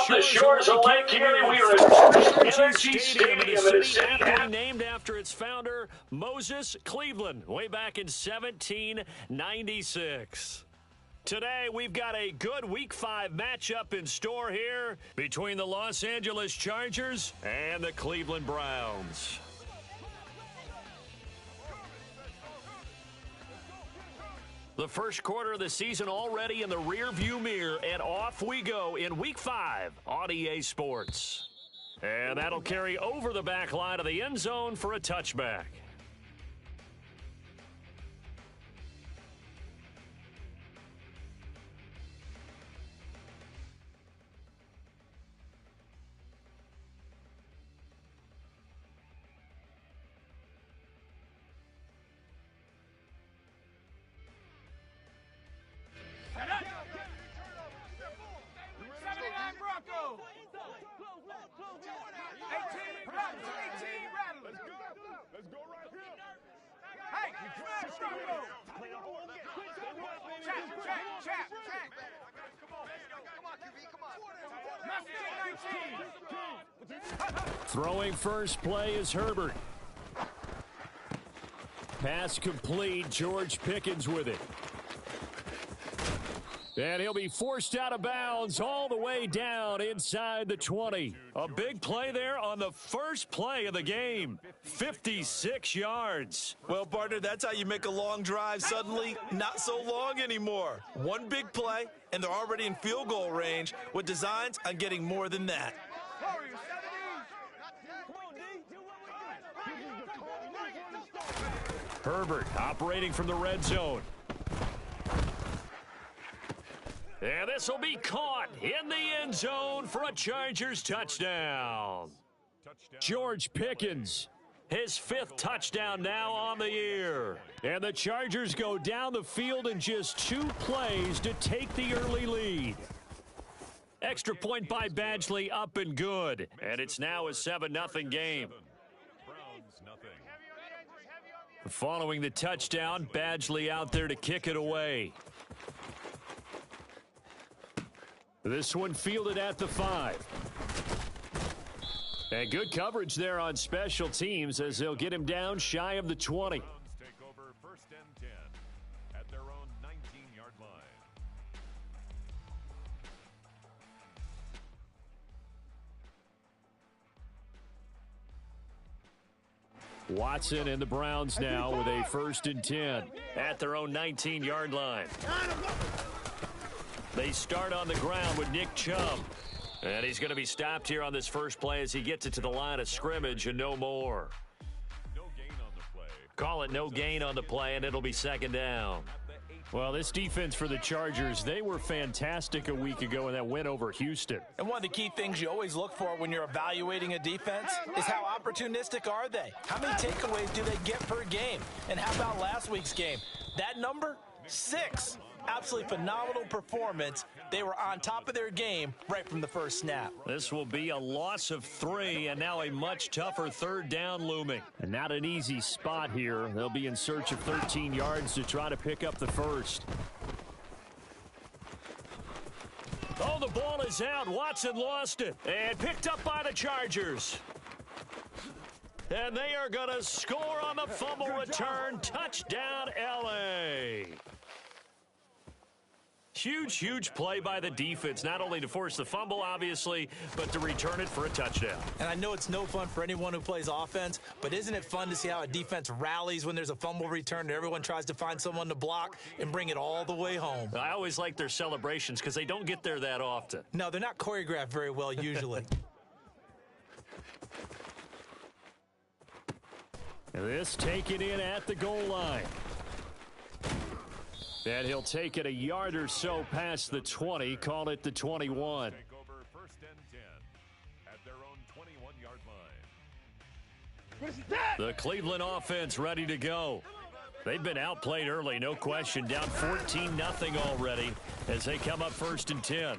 from the shores of Lake Erie, we are at Energy Stadium in the city. Named after its founder, Moses Cleveland, way back in 1796. Today, we've got a good Week 5 matchup in store here between the Los Angeles Chargers and the Cleveland Browns. The first quarter of the season already in the rearview mirror, and off we go in Week 5 on EA Sports. And that'll carry over the back line of the end zone for a touchback. Throwing first play is Herbert. Pass complete. George Pickens with it. And he'll be forced out of bounds all the way down inside the 20. A big play there on the first play of the game. 56 yards. Well, partner, that's how you make a long drive suddenly not so long anymore. One big play, and they're already in field goal range with designs on getting more than that. Herbert operating from the red zone. And this will be caught in the end zone for a Chargers touchdown. George Pickens, his 5th touchdown now on the year. And the Chargers go down the field in just 2 plays to take the early lead. Extra point by Badgley, up and good. And it's now a 7-0 game. Following the touchdown, Badgley out there to kick it away. This one fielded at the 5. And good coverage there on special teams as they'll get him down shy of the 20. Take over 1st and 10 at their own 19-yard line. Watson and the Browns now with a 1st and 10 at their own 19-yard line. They start on the ground with Nick Chubb. And he's going to be stopped here on this first play as he gets it to the line of scrimmage and no more. No gain on the play. Call it no gain on the play, and it'll be 2nd down. Well, this defense for the Chargers, they were fantastic a week ago in that win over Houston. And one of the key things you always look for when you're evaluating a defense is how opportunistic are they? How many takeaways do they get per game? And how about last week's game? That number? 6. Absolutely phenomenal performance. They were on top of their game right from the first snap. This will be a loss of 3, and now a much tougher 3rd down looming. And not an easy spot here. They'll be in search of 13 yards to try to pick up the 1st. Oh, the ball is out. Watson lost it and picked up by the Chargers. And they are going to score on the fumble return. Touchdown, L.A. Huge play by the defense, not only to force the fumble, obviously, but to return it for a touchdown. And I know it's no fun for anyone who plays offense, but isn't it fun to see how a defense rallies when there's a fumble return and everyone tries to find someone to block and bring it all the way home? I always like their celebrations because they don't get there that often. No, they're not choreographed very well usually. This taken in at the goal line. And he'll take it a yard or so past the 20, call it the 21. Take over 1st and 10 at their own 21-yard line. The Cleveland offense ready to go. They've been outplayed early, no question. Down 14-0 already as they come up 1st and 10.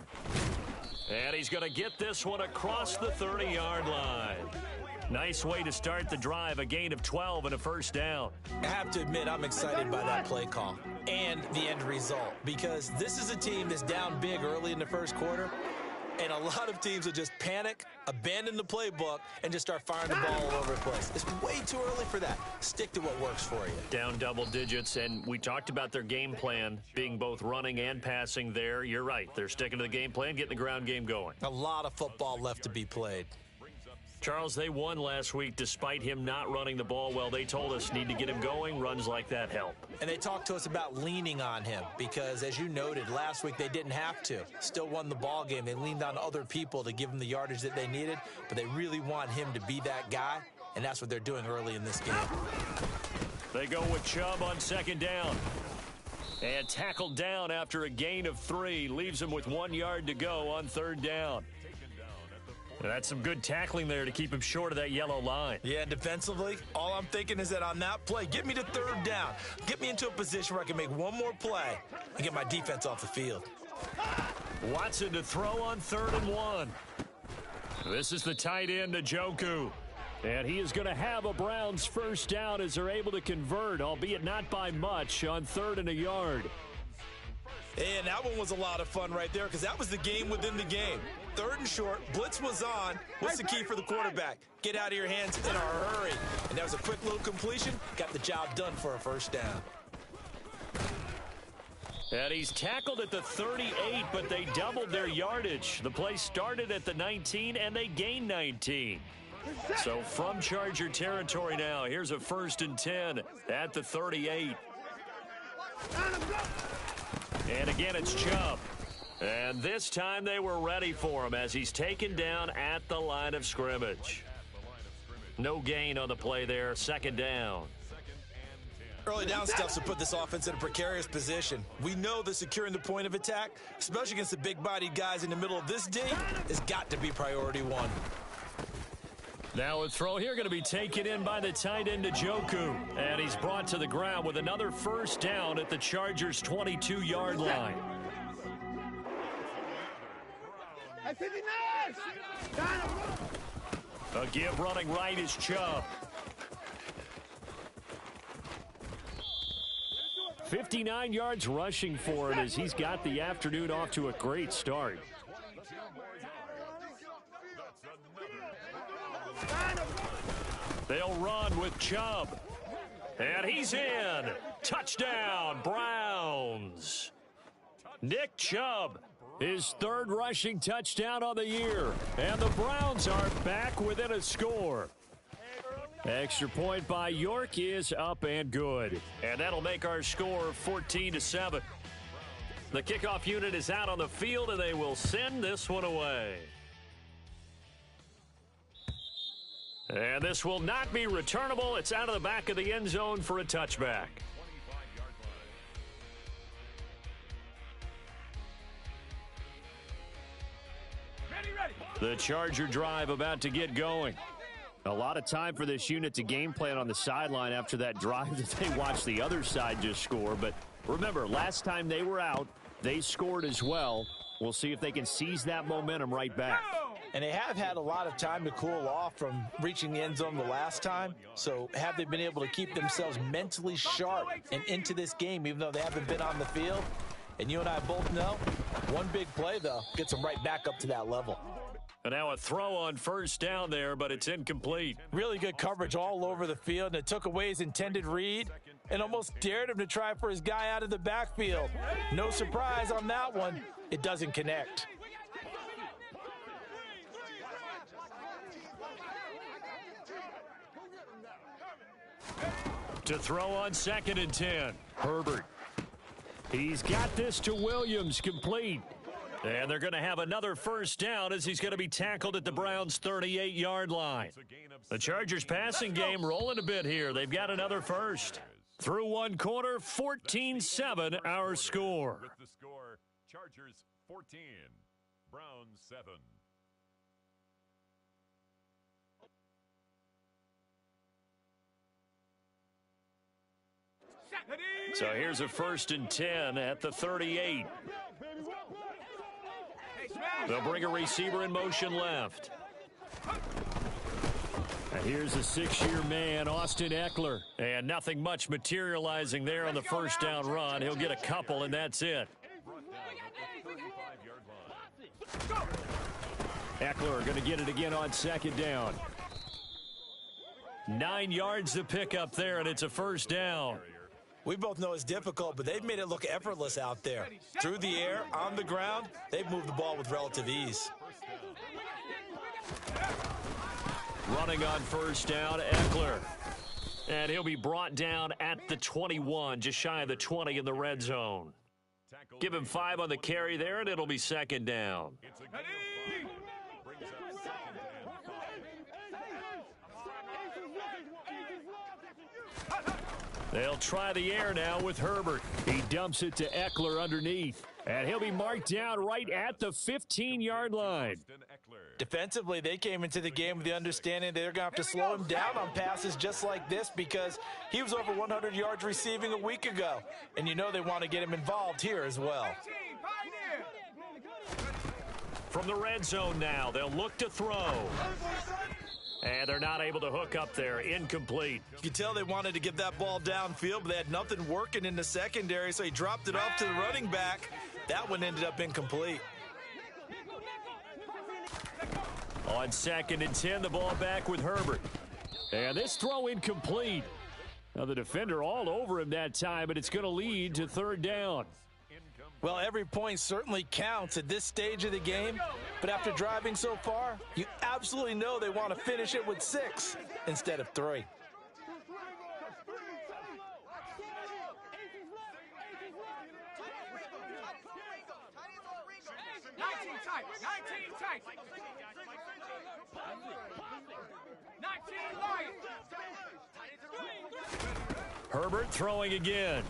And he's going to get this one across the 30-yard line. Nice way to start the drive, a gain of 12 and a 1st down. I have to admit, I'm excited by that play call and the end result because this is a team that's down big early in the first quarter. And a lot of teams will just panic, abandon the playbook, and just start firing the ball all over the place. It's way too early for that. Stick to what works for you. Down double digits, and we talked about their game plan being both running and passing there. You're right. They're sticking to the game plan, getting the ground game going. A lot of football left to be played. Charles, they won last week despite him not running the ball well. They told us need to get him going. Runs like that help. And they talked to us about leaning on him because, as you noted, last week they didn't have to. Still won the ball game. They leaned on other people to give them the yardage that they needed, but they really want him to be that guy, and that's what they're doing early in this game. They go with Chubb on second down. And tackled down after a gain of 3. Leaves him with 1 yard to go on third down. And that's some good tackling there to keep him short of that yellow line. Yeah, and defensively, all I'm thinking is that on that play, get me to third down. Get me into a position where I can make one more play and get my defense off the field. Watson to throw on 3rd and 1. This is the tight end, Njoku. And he is going to have a Browns first down as they're able to convert, albeit not by much, on 3rd and a yard. And that one was a lot of fun right there because that was the game within the game. 3rd and short, blitz was on. What's the key for the quarterback? Get out of your hands in a hurry. And that was a quick little completion. Got the job done for a first down. And he's tackled at the 38, but they doubled their yardage. The play started at the 19, and they gained 19. So from Charger territory now, here's a 1st and 10 at the 38. And again, it's Chubb. And this time they were ready for him as he's taken down at the line of scrimmage. No gain on the play there, 2nd down. Early down stuff to put this offense in a precarious position. We know that securing the point of attack, especially against the big-bodied guys in the middle of this D, has got to be priority 1. Now a throw here going to be taken in by the tight end, Njoku. And he's brought to the ground with another first down at the Chargers' 22-yard line. A give running right is Chubb. 59 yards rushing for him as he's got the afternoon off to a great start. They'll run with Chubb. And he's in. Touchdown, Browns. Nick Chubb, his 3rd rushing touchdown on the year. And the Browns are back within a score. Extra point by York is up and good. And that'll make our score 14-7. The kickoff unit is out on the field, and they will send this one away. And this will not be returnable. It's out of the back of the end zone for a touchback. The Charger drive about to get going. A lot of time for this unit to game plan on the sideline after that drive that they watched the other side just score. But remember, last time they were out, they scored as well. We'll see if they can seize that momentum right back. And they have had a lot of time to cool off from reaching the end zone the last time. So have they been able to keep themselves mentally sharp and into this game, even though they haven't been on the field? And you and I both know, one big play, though, gets them right back up to that level. And now a throw on first down there, but it's incomplete. Really good coverage all over the field, and it took away his intended read and almost dared him to try for his guy out of the backfield. No surprise on that one. It doesn't connect. To throw on 2nd and 10, Herbert. He's got this to Williams, complete. And they're going to have another first down as he's going to be tackled at the Browns' 38-yard line. The Chargers passing game rolling a bit here. They've got another first. Through one quarter, 14-7 our score. With the score, Chargers 14, Browns 7. So here's a 1st and 10 at the 38. They'll bring a receiver in motion left. And here's a 6-year man, Austin Eckler. And nothing much materializing there on the first down run. He'll get a couple, and that's it. Eckler going to get it again on second down. 9 yards to pick up there, and it's a first down. We both know it's difficult, but they've made it look effortless out there. Through the air, on the ground, they've moved the ball with relative ease. Running on first down, Eckler. And he'll be brought down at the 21, just shy of the 20 in the red zone. Give him 5 on the carry there, and it'll be second down. They'll try the air now with Herbert. He dumps it to Eckler underneath. And he'll be marked down right at the 15-yard line. Defensively, they came into the game with the understanding they're going to have to slow him down on passes just like this because he was over 100 yards receiving a week ago. And you know they want to get him involved here as well. From the red zone now, they'll look to throw. And they're not able to hook up there. Incomplete. You can tell they wanted to get that ball downfield, but they had nothing working in the secondary, so he dropped it off to the running back. That one ended up incomplete. On 2nd and 10, the ball back with Herbert. And this throw incomplete. Now the defender all over him that time, but it's going to lead to third down. Well, every point certainly counts at this stage of the game, but after driving so far, you absolutely know they want to finish it with 6 instead of 3. Herbert throwing again.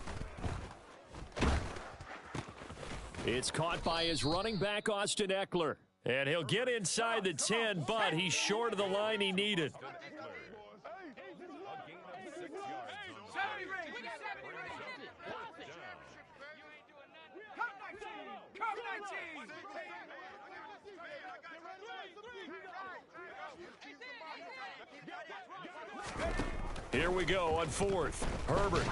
It's caught by his running back, Austin Eckler. And he'll get inside the 10, but he's short of the line he needed. Here we go on 4th. Herbert.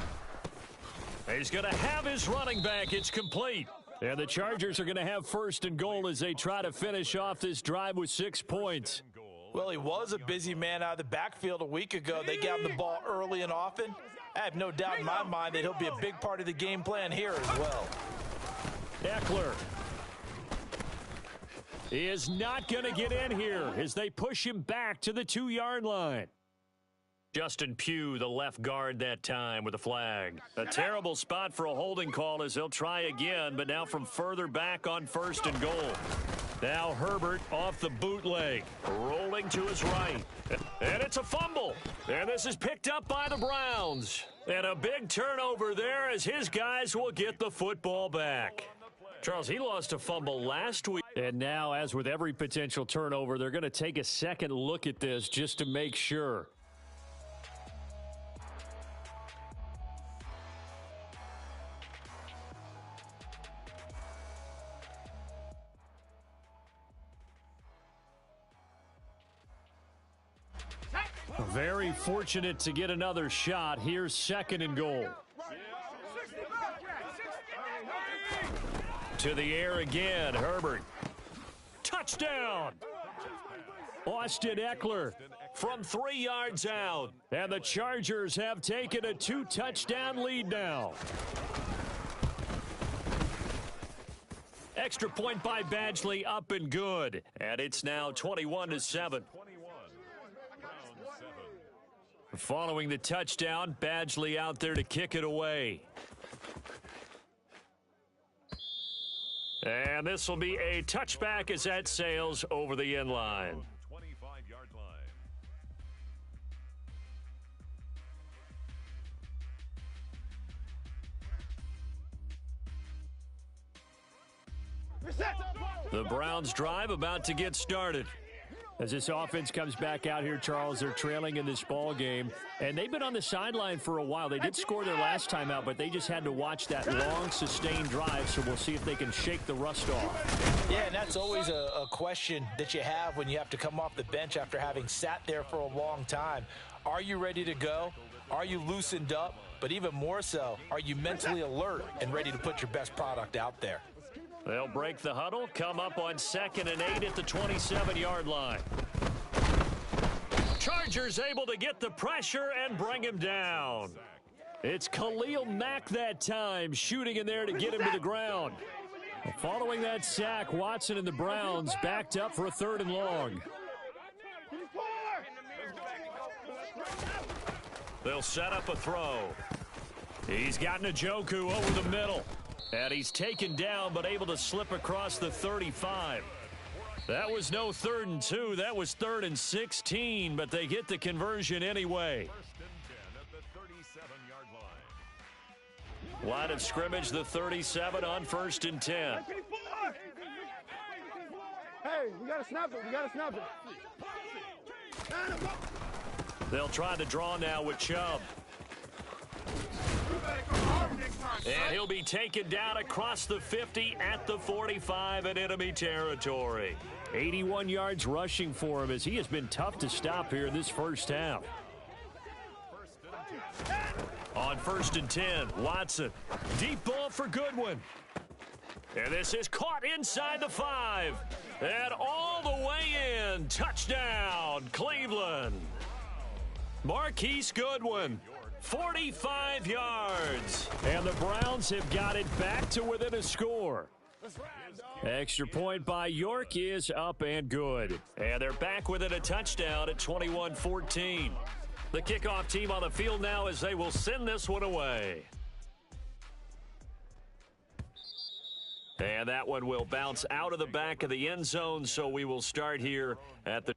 He's going to have his running back. It's complete. And the Chargers are going to have 1st and goal as they try to finish off this drive with 6 points. Well, he was a busy man out of the backfield a week ago. They got him the ball early and often. I have no doubt in my mind that he'll be a big part of the game plan here as well. Eckler is not going to get in here as they push him back to the 2-yard line. Justin Pugh, the left guard that time with a flag. A terrible spot for a holding call as they'll try again, but now from further back on 1st and goal. Now Herbert off the bootleg, rolling to his right. And it's a fumble. And this is picked up by the Browns. And a big turnover there as his guys will get the football back. Charles, he lost a fumble last week. And now, as with every potential turnover, they're going to take a second look at this just to make sure. Very fortunate to get another shot. Here's 2nd and goal. To the air again, Herbert. Touchdown! Austin Eckler from 3 yards out. And the Chargers have taken a 2-touchdown lead now. Extra point by Badgley up and good. And it's now 21-7. Following the touchdown, Badgley out there to kick it away. And this will be a touchback as that sails over the end line. 25-yard line. The Browns drive about to get started. As this offense comes back out here, Charles, they're trailing in this ball game. And they've been on the sideline for a while. They did score their last time out, but they just had to watch that long, sustained drive. So we'll see if they can shake the rust off. Yeah, and that's always a question that you have when you have to come off the bench after having sat there for a long time. Are you ready to go? Are you loosened up? But even more so, are you mentally alert and ready to put your best product out there? They'll break the huddle, come up on 2nd and 8 at the 27-yard line. Chargers able to get the pressure and bring him down. It's Khalil Mack that time, shooting in there to get him to the ground. Following that sack, Watson and the Browns backed up for a 3rd and long. They'll set up a throw. He's got Njoku over the middle. And he's taken down, but able to slip across the 35. That was no 3rd and 2. That was 3rd and 16, but they get the conversion anyway. Line of scrimmage, the 37 on 1st and 10. Hey, we got to snap it. We got to snap it. They'll try the draw now with Chubb. And he'll be taken down across the 50 at the 45 in enemy territory. 81 yards rushing for him as he has been tough to stop here in this first half. On 1st and 10, Watson. Deep ball for Goodwin. And this is caught inside the 5. And all the way in. Touchdown, Cleveland. Marquise Goodwin. 45 yards. And the Browns have got it back to within a score. Extra point by York is up and good. And they're back within a touchdown at 21-14. The kickoff team on the field now as they will send this one away. And that one will bounce out of the back of the end zone, so we will start here at the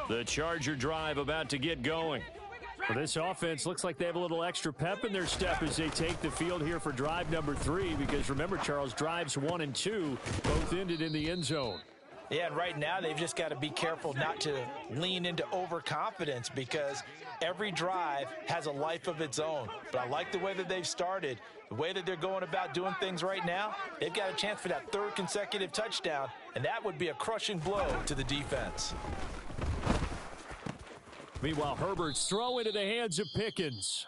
The Charger drive about to get going. Well, this offense looks like they have a little extra pep in their step as they take the field here for drive number 3, because remember, Charles, drives 1 and 2 both ended in the end zone. Yeah, and right now they've just got to be careful not to lean into overconfidence, because every drive has a life of its own. But I like the way that they've started, the way that they're going about doing things right now. They've got a chance for that 3rd consecutive touchdown, and that would be a crushing blow to the defense. Meanwhile, Herbert's throw into the hands of Pickens.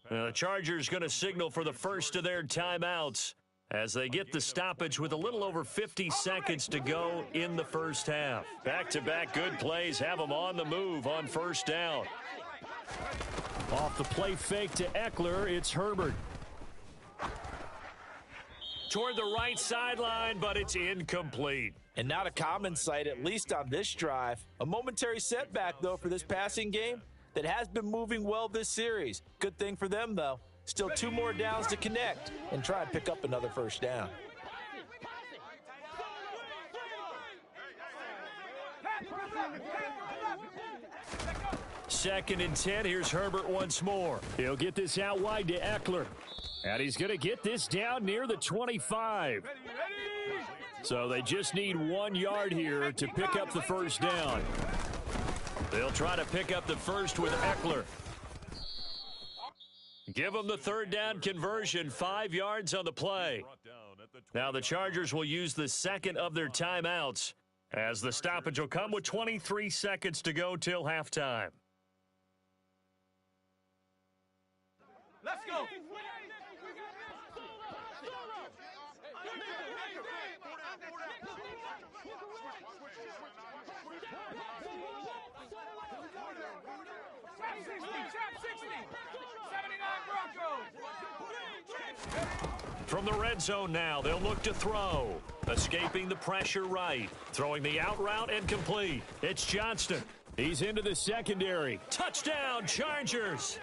The Chargers going to signal for the first of their timeouts as they get the stoppage with a little over 50 seconds to go in the first half. Back-to-back good plays have them on the move on 1st down. Off the play fake to Eckler, it's Herbert. Toward the right sideline, but it's incomplete. And not a common sight, at least on this drive. A momentary setback, though, for this passing game that has been moving well this series. Good thing for them, though. Still 2 more downs to connect and try and pick up another 1st down. Second and 10. Here's Herbert once more. He'll get this out wide to Eckler. And he's going to get this down near the 25. So they just need 1 yard here to pick up the 1st down. They'll try to pick up the first with Eckler. Give them the 3rd down conversion, 5 yards on the play. Now the Chargers will use the 2nd of their timeouts as the stoppage will come with 23 seconds to go till halftime. Let's go. Trap 60. 79 Broncos. From the red zone now, they'll look to throw. Escaping the pressure right. Throwing the out route and complete. It's Johnston. He's into the secondary. Touchdown, Chargers.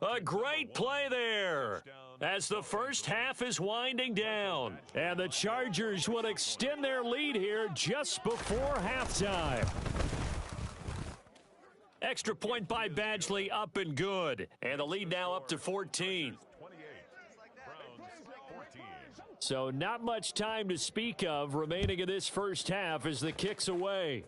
A great play there as the first half is winding down. And the Chargers will extend their lead here just before halftime. Extra point by Badgley, up and good. And the lead now up to 14. So not much time to speak of remaining in this first half as the kick's away.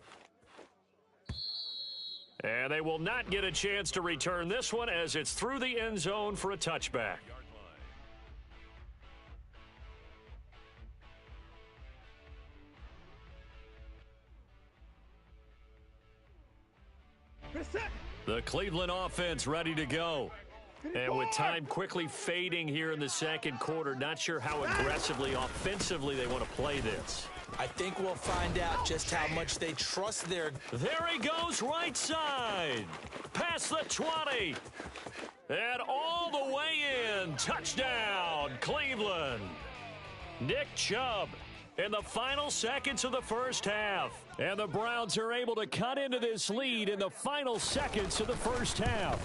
And they will not get a chance to return this one as it's through the end zone for a touchback. The Cleveland offense ready to go. And with time quickly fading here in the second quarter, not sure how aggressively, offensively they want to play this. I think we'll find out just how much they trust their... There he goes, right side. Past the 20. And all the way in. Touchdown, Cleveland. Nick Chubb in the final seconds of the first half. And the Browns are able to cut into this lead in the final seconds of the first half.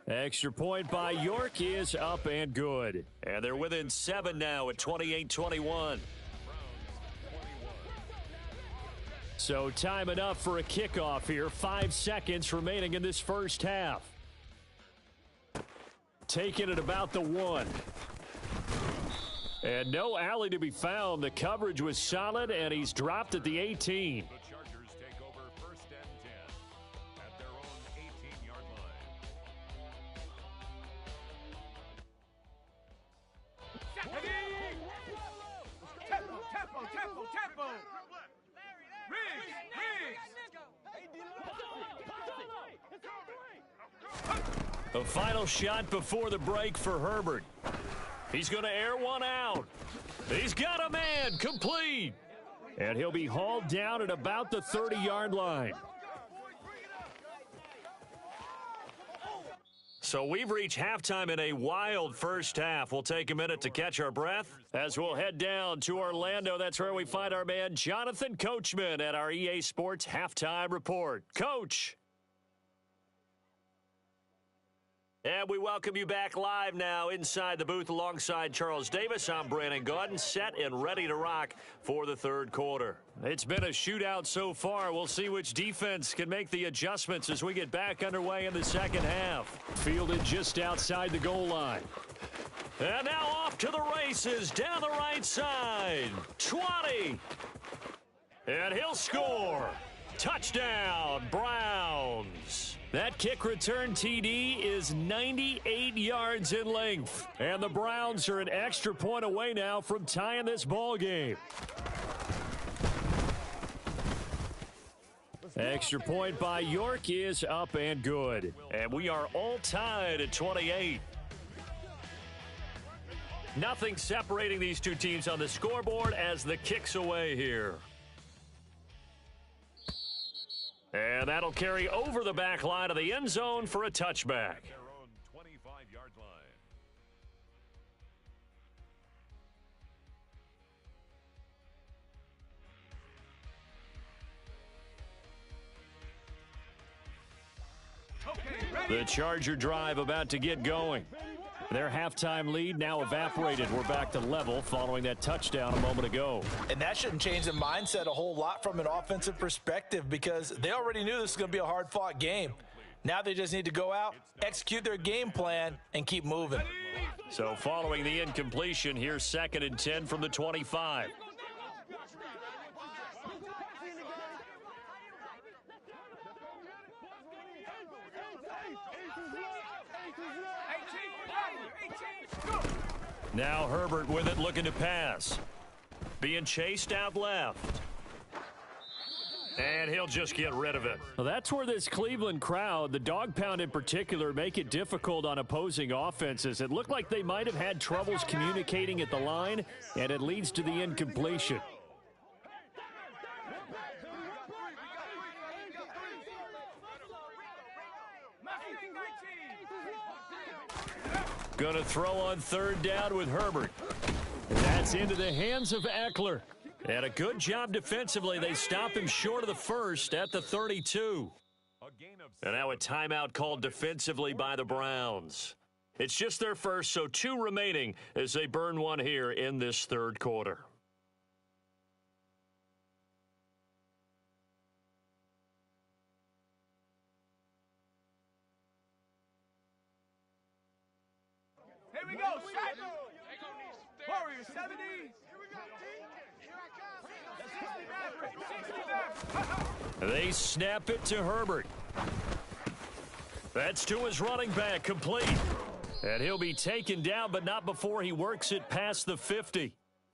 Extra point by York is up and good. And they're within 7 now at 28-21. So time enough for a kickoff here. 5 seconds remaining in this first half. Taking it about the 1. And no alley to be found. The coverage was solid, and he's dropped at the 18. The Chargers take over first and 10 at their own 18-yard line. Tempo. A final shot before the break for Herbert. He's going to air one out. He's got a man, complete. And he'll be hauled down at about the 30-yard line. So we've reached halftime in a wild first half. We'll take a minute to catch our breath as we'll head down to Orlando. That's where we find our man Jonathan Coachman at our EA Sports Halftime Report. Coach. And we welcome you back live now inside the booth alongside Charles Davis. I'm Brandon Gaudin, set and ready to rock for the third quarter. It's been a shootout so far. We'll see which defense can make the adjustments as we get back underway in the second half. Fielded just outside the goal line. And now off to the races down the right side. 20. And he'll score. Touchdown, Browns. That kick return TD is 98 yards in length. And the Browns are an extra point away now from tying this ball game. Extra point by York is up and good. And we are all tied at 28. Nothing separating these two teams on the scoreboard as the kick's away here. And that'll carry over the back line of the end zone for a touchback. Their own 25-yard line. The Charger drive about to get going. Their halftime lead now evaporated. We're back to level following that touchdown a moment ago. And that shouldn't change the mindset a whole lot from an offensive perspective because they already knew this was going to be a hard-fought game. Now they just need to go out, execute their game plan, and keep moving. So following the incompletion, here's 2nd and 10 from the 25. Now Herbert with it, looking to pass. Being chased out left. And he'll just get rid of it. Well, that's where this Cleveland crowd, the dog pound in particular, make it difficult on opposing offenses. It looked like they might have had troubles communicating at the line, and it leads to the incompletion. Going to throw on third down with Herbert. That's into the hands of Eckler. And a good job defensively. They stop him short of the first at the 32. And now a timeout called defensively by the Browns. It's just their first, so 2 remaining as they burn one here in this third quarter. Here we go, set. Warriors 70. 60 They snap it to Herbert. That's to his running back, complete. And he'll be taken down, but not before he works it past the 50.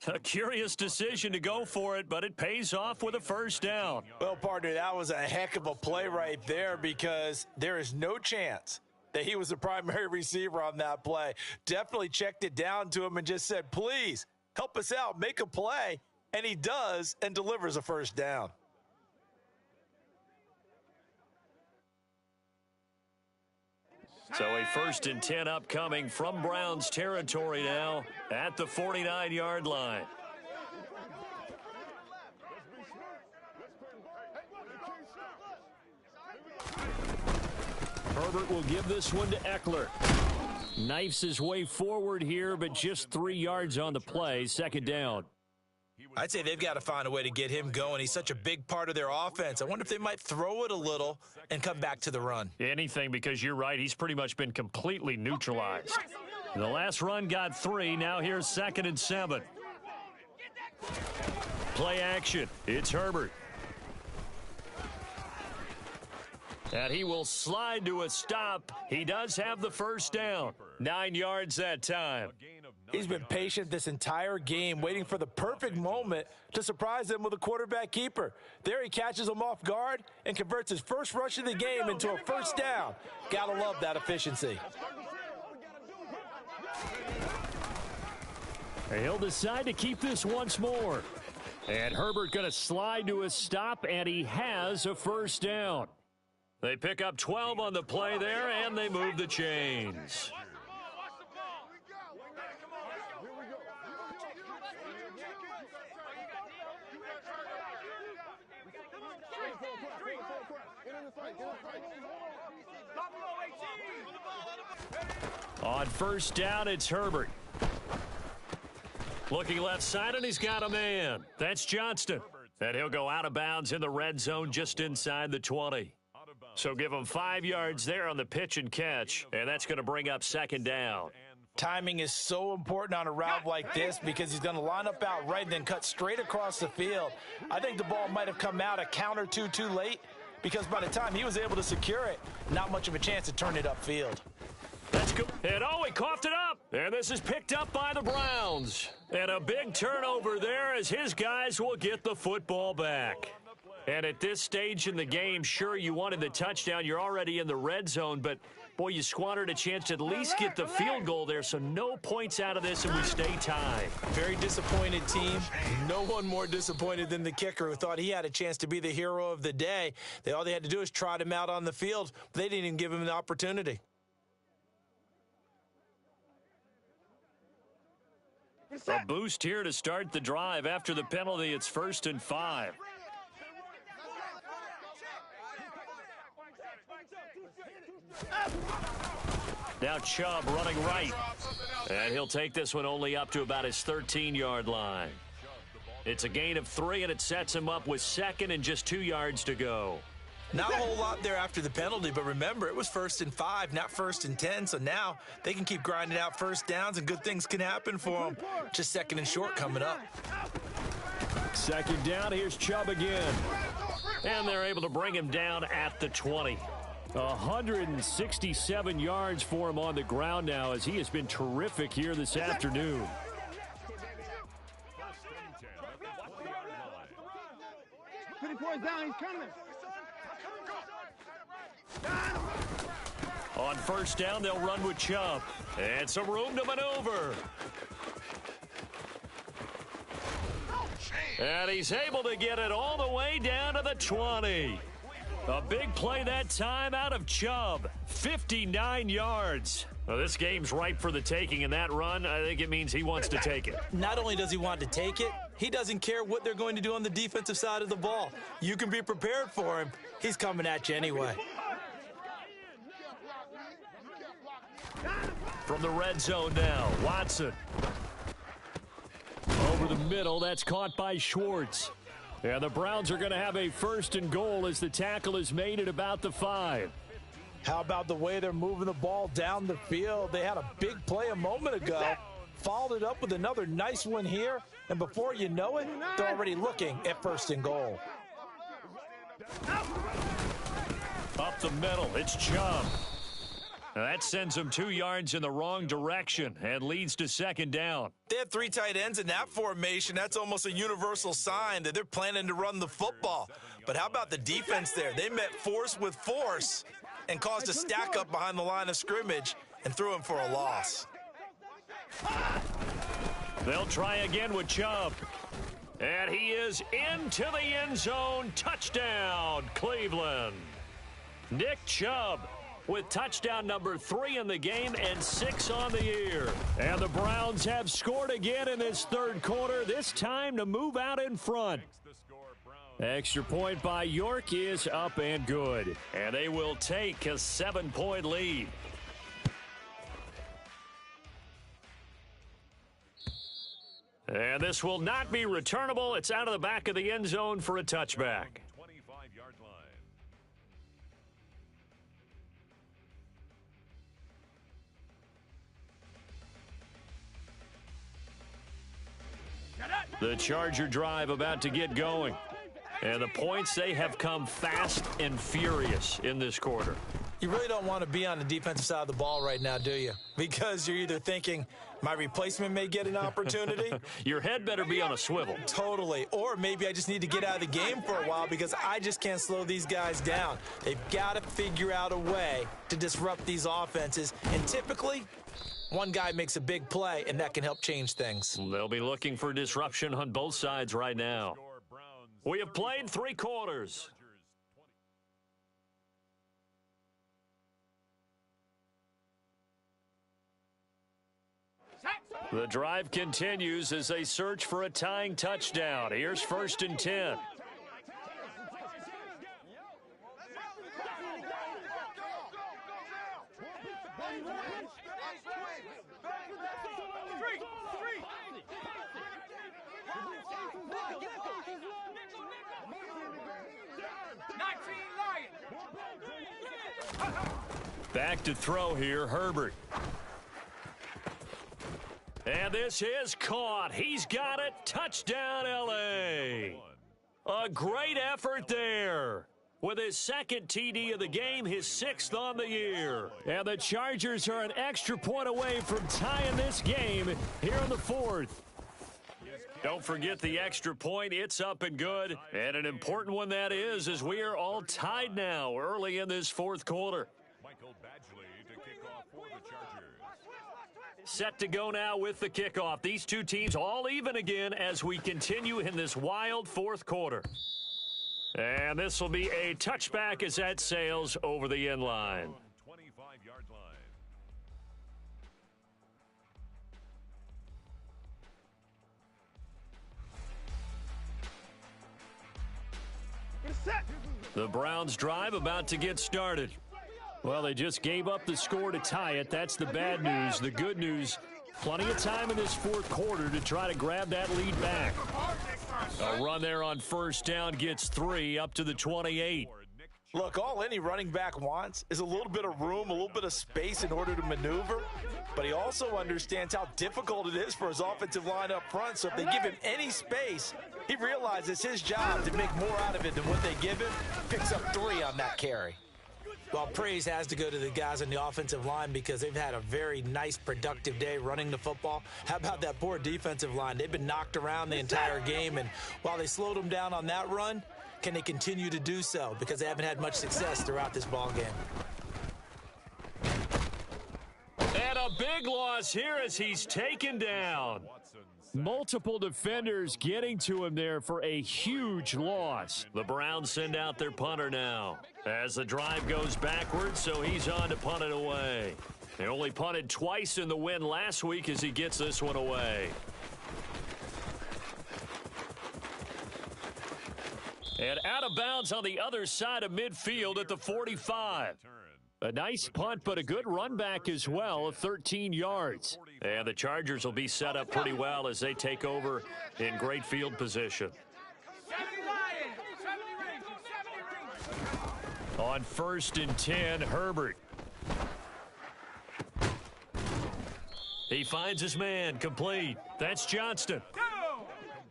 A curious decision to go for it, but it pays off with a first down. Well, partner, that was a heck of a play right there because there is no chance that he was the primary receiver on that play. Definitely checked it down to him and just said, please, help us out, make a play. And he does and delivers a first down. So a 1st and 10 upcoming from Browns territory now at the 49-yard line. Herbert will give this one to Eckler. Knifes his way forward here, but just 3 yards on the play. Second down. I'd say they've got to find a way to get him going. He's such a big part of their offense. I wonder if they might throw it a little and come back to the run. Anything, because you're right. He's pretty much been completely neutralized. The last run got 3. Now here's 2nd and 7. Play action. It's Herbert. And he will slide to a stop. He does have the first down. 9 yards that time. He's been patient this entire game, waiting for the perfect moment to surprise them with a quarterback keeper. There he catches them off guard and converts his first rush of the game into a first down. Gotta love that efficiency. And he'll decide to keep this once more. And Herbert going to slide to a stop, and he has a first down. They pick up 12 on the play there, and they move the chains. On first down, it's Herbert. Looking left side, and he's got a man. That's Johnston. And he'll go out of bounds in the red zone just inside the 20. So give him 5 yards there on the pitch and catch, and that's going to bring up second down. Timing is so important on a route like this because he's going to line up out right and then cut straight across the field. I think the ball might have come out a count or two too late because by the time he was able to secure it, not much of a chance to turn it upfield. That's good. And oh, he coughed it up. And this is picked up by the Browns. And a big turnover there as his guys will get the football back. And at this stage in the game, sure, you wanted the touchdown. You're already in the red zone, but, boy, you squandered a chance to at least get the field goal there, so no points out of this, and we stay tied. Very disappointed team. No one more disappointed than the kicker who thought he had a chance to be the hero of the day. All they had to do is trot him out on the field, but they didn't even give him the opportunity. A boost here to start the drive. After the penalty, it's 1st and 5. Now Chubb running right. And he'll take this one only up to about his 13-yard line. It's a gain of 3, and it sets him up with 2nd and just 2 yards to go. Not a whole lot there after the penalty, but remember, it was 1st and 5, not 1st and 10, so now they can keep grinding out first downs, and good things can happen for them. Just 2nd and short coming up. Second down, here's Chubb again. And they're able to bring him down at the 20. 167 yards for him on the ground now as he has been terrific here this afternoon. Put his boys down, he's coming. On first down, they'll run with Chubb. And some room to maneuver. And he's able to get it all the way down to the 20. A big play that time out of Chubb. 59 yards. Well, this game's ripe for the taking, and that run, I think it means he wants to take it. Not only does he want to take it, he doesn't care what they're going to do on the defensive side of the ball. You can be prepared for him. He's coming at you anyway. From the red zone now, Watson. Over the middle, that's caught by Schwartz. And the Browns are going to have a 1st and goal as the tackle is made at about the 5. How about the way they're moving the ball down the field? They had a big play a moment ago, followed it up with another nice one here, and before you know it, they're already looking at 1st and goal. Up the middle, it's Chubb. Now that sends them 2 yards in the wrong direction and leads to 2nd down. They have 3 tight ends in that formation. That's almost a universal sign that they're planning to run the football. But how about the defense there? They met force with force and caused a stack up behind the line of scrimmage and threw him for a loss. They'll try again with Chubb. And he is into the end zone. Touchdown, Cleveland. Nick Chubb with touchdown number 3 in the game and 6 on the year. And the Browns have scored again in this 3rd quarter, this time to move out in front. Extra point by York is up and good. And they will take a 7-point lead. And this will not be returnable. It's out of the back of the end zone for a touchback. 25-yard line. The Charger drive about to get going. And the points, they have come fast and furious in this quarter. You really don't want to be on the defensive side of the ball right now, do you? Because you're either thinking, my replacement may get an opportunity. Your head better be on a swivel. Totally. Or maybe I just need to get out of the game for a while because I just can't slow these guys down. They've got to figure out a way to disrupt these offenses. And typically, one guy makes a big play, and that can help change things. They'll be looking for disruption on both sides right now. We have played 3 quarters. The drive continues as they search for a tying touchdown. Here's 1st and 10. Back to throw here, Herbert. And this is caught. He's got it. Touchdown, L.A. A great effort there. With his 2nd TD of the game, his 6th on the year. And the Chargers are an extra point away from tying this game here in the 4th. Don't forget the extra point. It's up and good. And an important one that is, as we are all tied now early in this 4th quarter. Michael Badgley to kick off for the Chargers. Set to go now with the kickoff. These 2 teams all even again as we continue in this wild 4th quarter. And this will be a touchback as that sails over the end line. 25-yard line. The Browns drive about to get started. Well, they just gave up the score to tie it. That's the bad news. The good news, plenty of time in this 4th quarter to try to grab that lead back. A run there on 1st down gets 3 up to the 28. Look, all any running back wants is a little bit of room, a little bit of space in order to maneuver. But he also understands how difficult it is for his offensive line up front. So if they give him any space, he realizes it's his job to make more out of it than what they give him. Picks up 3 on that carry. Well, praise has to go to the guys on the offensive line because they've had a very nice, productive day running the football. How about that poor defensive line? They've been knocked around the entire game, and while they slowed them down on that run, can they continue to do so? Because they haven't had much success throughout this ball game. And a big loss here as he's taken down. Multiple defenders getting to him there for a huge loss. The Browns send out their punter now as the drive goes backwards, so he's on to punt it away. They only punted twice in the win last week as he gets this one away. And out of bounds on the other side of midfield at the 45. A nice punt, but a good run back as well, 13 yards. And the Chargers will be set up pretty well as they take over in great field position. On 1st and 10, Herbert. He finds his man, complete. That's Johnston.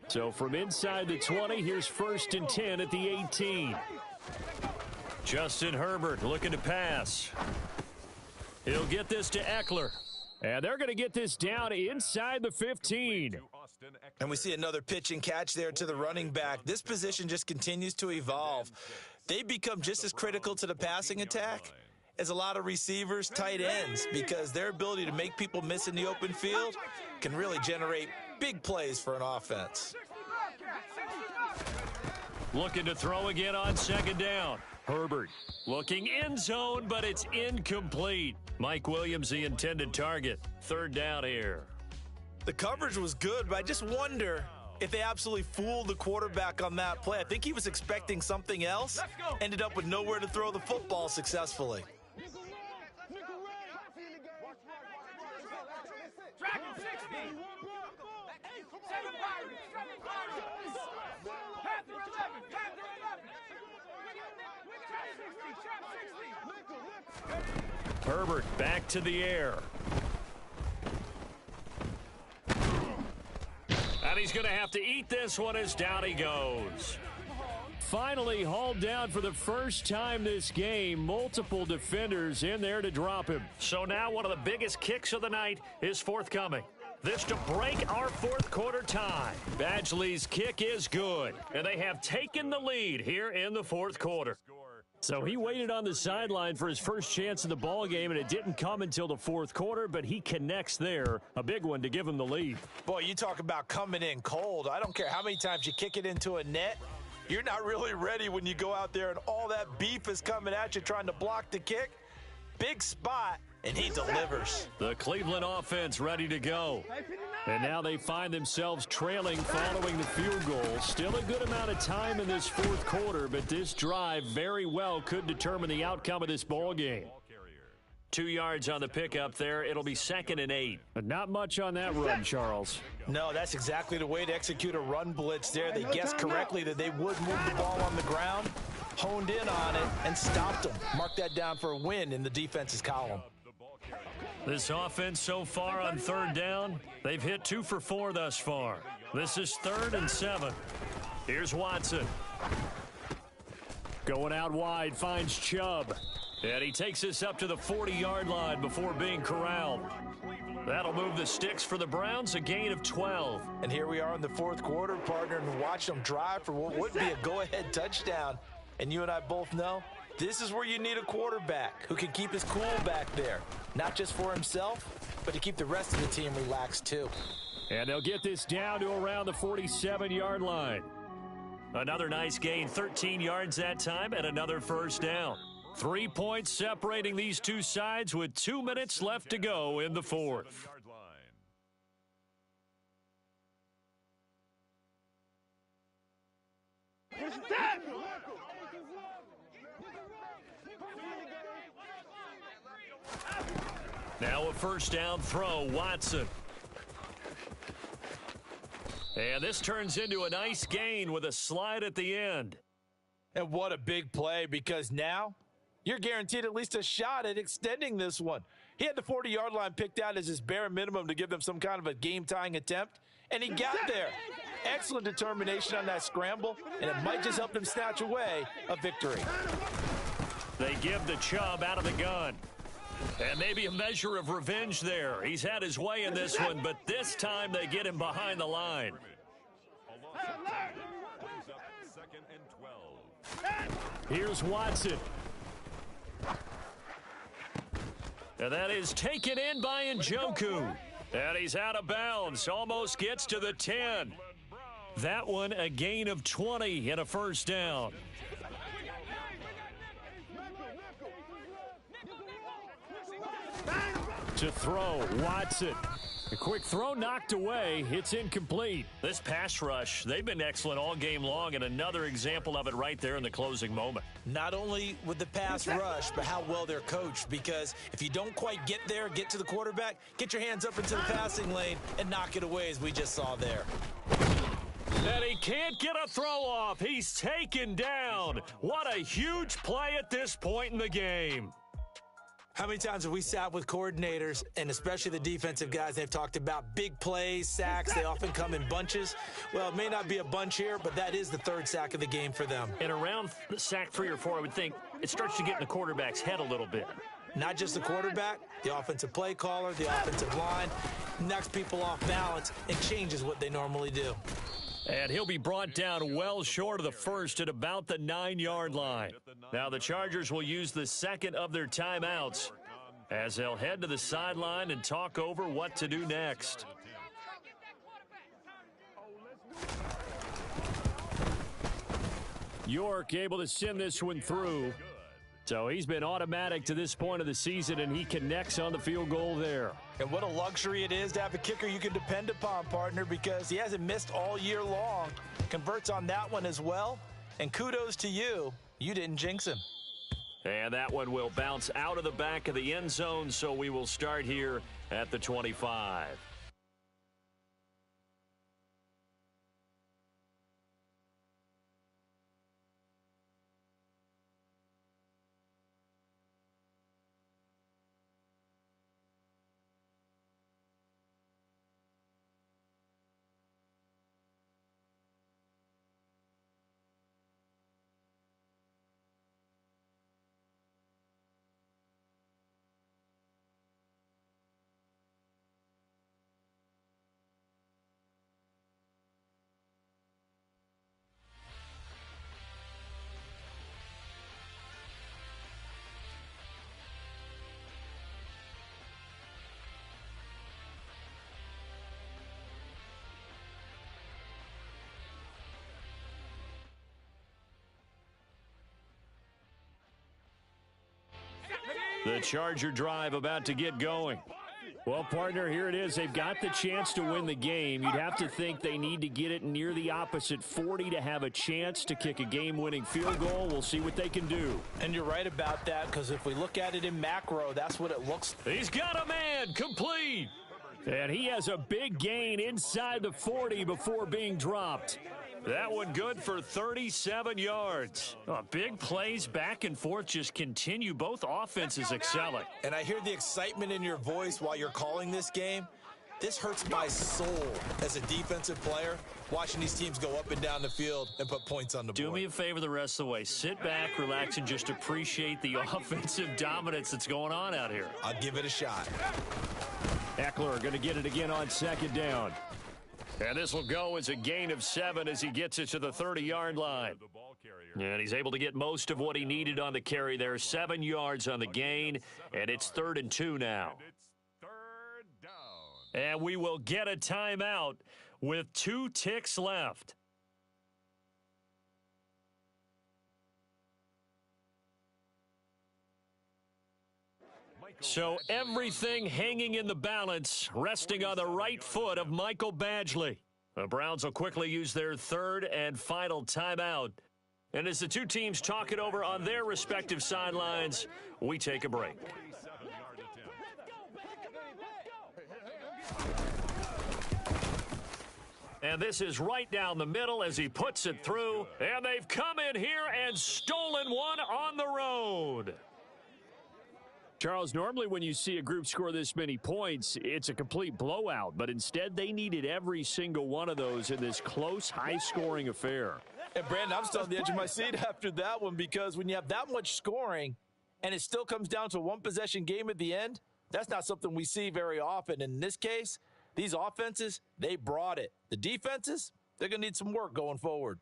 So from inside the 20, here's 1st and 10 at the 18. Justin Herbert looking to pass. He'll get this to Eckler. And they're going to get this down inside the 15. And we see another pitch and catch there to the running back. This position just continues to evolve. They become just as critical to the passing attack as a lot of receivers, tight ends, because their ability to make people miss in the open field can really generate big plays for an offense. Looking to throw again on 2nd down. Herbert looking end zone, but it's incomplete. Mike Williams, the intended target. 3rd down here. The coverage was good, but I just wonder if they absolutely fooled the quarterback on that play. I think he was expecting something else, ended up with nowhere to throw the football successfully. Herbert back to the air. And he's going to have to eat this one as down he goes. Finally hauled down for the first time this game. Multiple defenders in there to drop him. So now one of the biggest kicks of the night is forthcoming. This to break our 4th quarter tie. Badgley's kick is good. And they have taken the lead here in the 4th quarter. So he waited on the sideline for his first chance in the ball game, and it didn't come until the 4th quarter, but he connects there. A big one to give him the lead. Boy, you talk about coming in cold. I don't care how many times you kick it into a net. You're not really ready when you go out there and all that beef is coming at you trying to block the kick. Big spot, and he delivers. The Cleveland offense ready to go. And now they find themselves trailing following the field goal. Still a good amount of time in this 4th quarter, but this drive very well could determine the outcome of this ball game. 2 yards on the pickup there. It'll be 2nd and 8. But not much on that run, Charles. No, that's exactly the way to execute a run blitz there. They guessed correctly that they would move the ball on the ground, honed in on it, and stopped them. Mark that down for a win in the defense's column. This offense so far on 3rd down, they've hit 2 for 4 thus far. This is 3rd and 7. Here's Watson. Going out wide, finds Chubb. And he takes this up to the 40-yard line before being corralled. That'll move the sticks for the Browns, a gain of 12. And here we are in the 4th quarter, partner, and watch them drive for what would be a go-ahead touchdown. And you and I both know this is where you need a quarterback who can keep his cool back there. Not just for himself, but to keep the rest of the team relaxed too. And they'll get this down to around the 47-yard line. Another nice gain, 13 yards that time, and another 1st down. 3 points separating these two sides with 2 minutes left to go in the 4th. Now a 1st down throw, Watson. And this turns into a nice gain with a slide at the end. And what a big play, because now you're guaranteed at least a shot at extending this one. He had the 40-yard line picked out as his bare minimum to give them some kind of a game-tying attempt, and he got there. Excellent determination on that scramble, and it might just help them snatch away a victory. They give the Chubb out of the gun. And maybe a measure of revenge there. He's had his way in this one, but this time they get him behind the line. Here's Watson. And that is taken in by Njoku. And he's out of bounds. Almost gets to the 10. That one a gain of 20 and a 1st down. To throw, Watson. A quick throw knocked away. It's incomplete. This pass rush, they've been excellent all game long, and another example of it right there in the closing moment. Not only with the pass rush, but how well they're coached. Because if you don't quite get there, get to the quarterback, get your hands up into the passing lane and knock it away, as we just saw there. And he can't get a throw off. He's taken down. What a huge play at this point in the game. How many times have we sat with coordinators, and especially the defensive guys, they've talked about big plays, sacks. They often come in bunches. Well, it may not be a bunch here, but that is the third sack of the game for them. And around sack 3 or 4, I would think it starts to get in the quarterback's head a little bit. Not just the quarterback, the offensive play caller, the offensive line, knocks people off balance and changes what they normally do. And he'll be brought down well short of the first at about the 9-yard line. Now the Chargers will use the second of their timeouts as they'll head to the sideline and talk over what to do next. York able to send this one through. So he's been automatic to this point of the season, and he connects on the field goal there. And what a luxury it is to have a kicker you can depend upon, partner, because he hasn't missed all year long. Converts on that one as well. And kudos to you. You didn't jinx him. And that one will bounce out of the back of the end zone, so we will start here at the 25. The Charger drive about to get going. Well, partner, here it is. They've got the chance to win the game. You'd have to think they need to get it near the opposite 40 to have a chance to kick a game-winning field goal. We'll see what they can do. And you're right about that, because if we look at it in macro, that's what it looks like. He's got a man, complete. And he has a big gain inside the 40 before being dropped. That one good for 37 yards. Big plays back and forth just continue. Both offenses excelling. And I hear the excitement in your voice while you're calling this game. This hurts my soul as a defensive player, watching these teams go up and down the field and put points on the board. Do me a favor the rest of the way. Sit back, relax, and just appreciate the offensive dominance that's going on out here. I'll give it a shot. Eckler going to get it again on second down. And this will go as a gain of 7 as he gets it to the 30-yard line. And he's able to get most of what he needed on the carry there. 7 yards on the gain, and it's 3rd and 2 now. And we will get a timeout with 2 ticks left. So everything hanging in the balance, resting on the right foot of Michael Badgley. The Browns will quickly use their 3rd and final timeout. And as the two teams talk it over on their respective sidelines, we take a break. And this is right down the middle as he puts it through. And they've come in here and stolen one on the road. Charles, normally when you see a group score this many points, it's a complete blowout. But instead, they needed every single one of those in this close, high-scoring affair. And, Brandon, I'm still on the edge of my seat after that one, because when you have that much scoring and it still comes down to a one-possession game at the end, that's not something we see very often. In this case, these offenses, they brought it. The defenses, they're going to need some work going forward.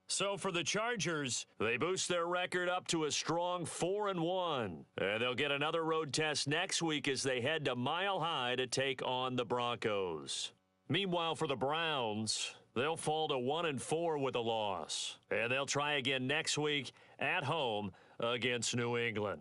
So for the Chargers, they boost their record up to a strong 4-1. And they'll get another road test next week as they head to Mile High to take on the Broncos. Meanwhile, for the Browns, they'll fall to 1-4 with a loss. And they'll try again next week at home against New England.